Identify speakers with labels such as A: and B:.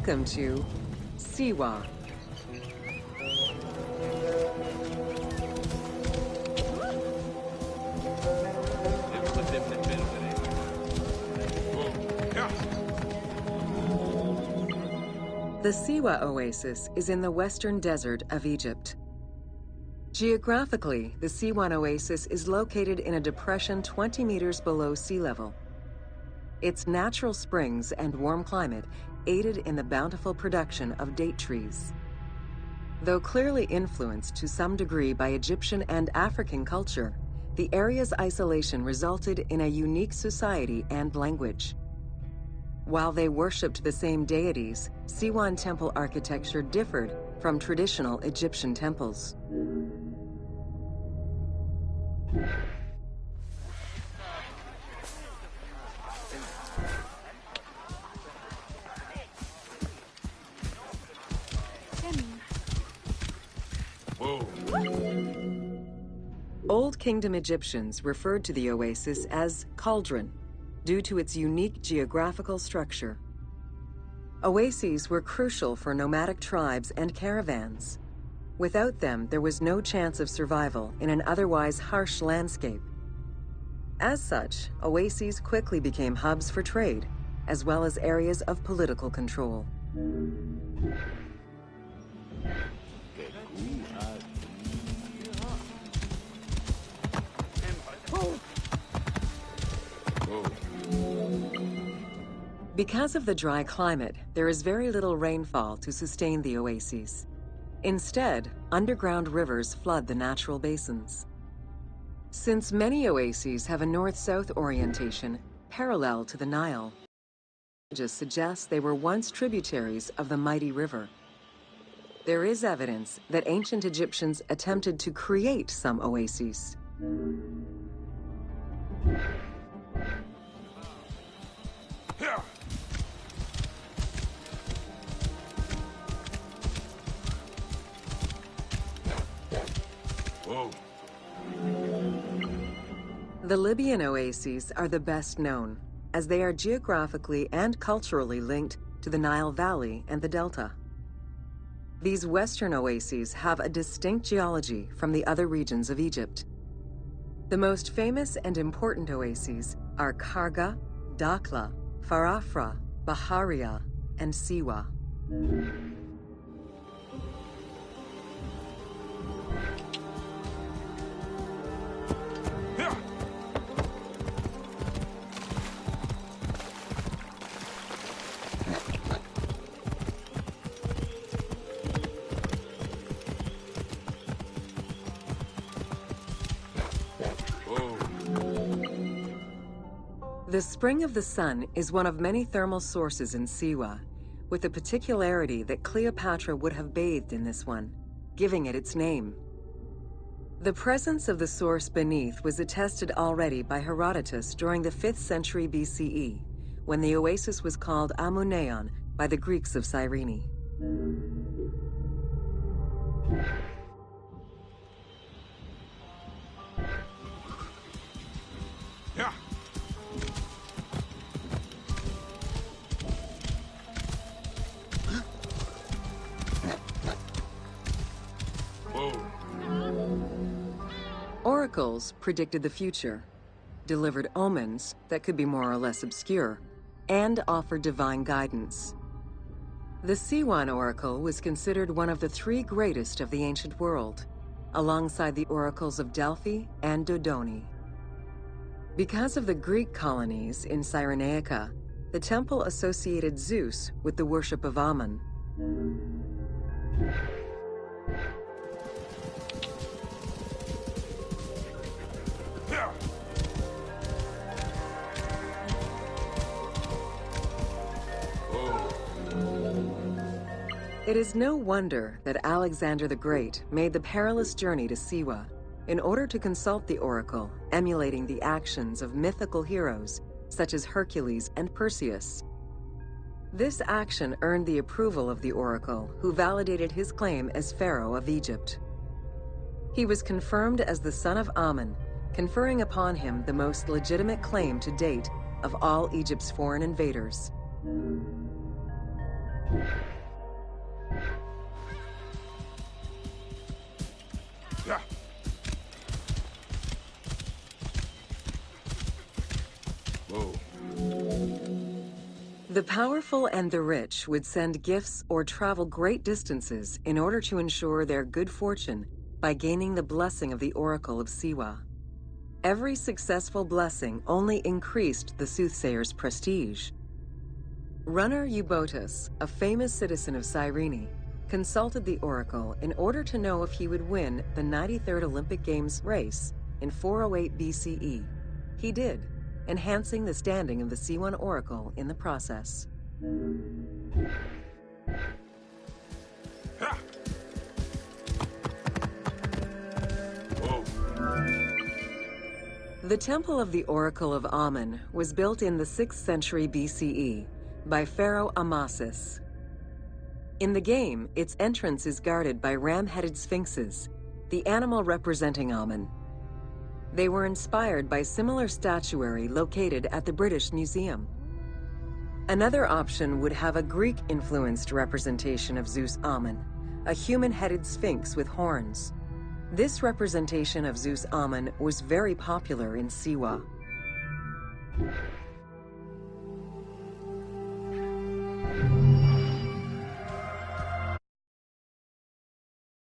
A: Welcome to Siwa. The Siwa Oasis is in the western desert of Egypt. Geographically, the Siwan Oasis is located in a depression 20 meters below sea level. Its natural springs and warm climate aided in the bountiful production of date trees. Though clearly influenced to some degree by Egyptian and African culture, the area's isolation resulted in a unique society and language. While they worshipped the same deities, Siwan temple architecture differed from traditional Egyptian temples. Old Kingdom Egyptians referred to the oasis as cauldron, due to its unique geographical structure. Oases were crucial for nomadic tribes and caravans. Without them, there was no chance of survival in an otherwise harsh landscape. As such, oases quickly became hubs for trade, as well as areas of political control. Because of the dry climate, there is very little rainfall to sustain the oases. Instead, underground rivers flood the natural basins. Since many oases have a north-south orientation parallel to the Nile, just suggests they were once tributaries of the mighty river. There is evidence that ancient Egyptians attempted to create some oases. The Libyan oases are the best known, as they are geographically and culturally linked to the Nile Valley and the Delta. These western oases have a distinct geology from the other regions of Egypt. The most famous and important oases are Karga, Dakhla, Farafra, Baharia, and Siwa. The Spring of the Sun is one of many thermal sources in Siwa, with the particularity that Cleopatra would have bathed in this one, giving it its name. The presence of the source beneath was attested already by Herodotus during the 5th century BCE, when the oasis was called Amuneion by the Greeks of Cyrene. Oracles predicted the future, delivered omens that could be more or less obscure, and offered divine guidance. The Siwan Oracle was considered one of the 3 greatest of the ancient world, alongside the oracles of Delphi and Dodoni. Because of the Greek colonies in Cyrenaica, the temple associated Zeus with the worship of Ammon. It is no wonder that Alexander the Great made the perilous journey to Siwa in order to consult the oracle, emulating the actions of mythical heroes such as Hercules and Perseus. This action earned the approval of the oracle, who validated his claim as Pharaoh of Egypt. He was confirmed as the son of Ammon, conferring upon him the most legitimate claim to date of all Egypt's foreign invaders.
B: Yeah. Whoa.
A: The powerful and the rich would send gifts or travel great distances in order to ensure their good fortune by gaining the blessing of the Oracle of Siwa. Every successful blessing only increased the soothsayer's prestige. Runner Eubotus, a famous citizen of Cyrene, consulted the oracle in order to know if he would win the 93rd Olympic Games race in 408 BCE. He did, enhancing the standing of the C1 oracle in the process.
B: Ha! Whoa.
A: The Temple of the Oracle of Amun was built in the 6th century BCE by Pharaoh Amasis. In the game, its entrance is guarded by ram-headed sphinxes, the animal representing Amun. They were inspired by similar statuary located at the British Museum. Another option would have a Greek-influenced representation of Zeus Amun, a human-headed sphinx with horns. This representation of Zeus Amun was very popular in Siwa.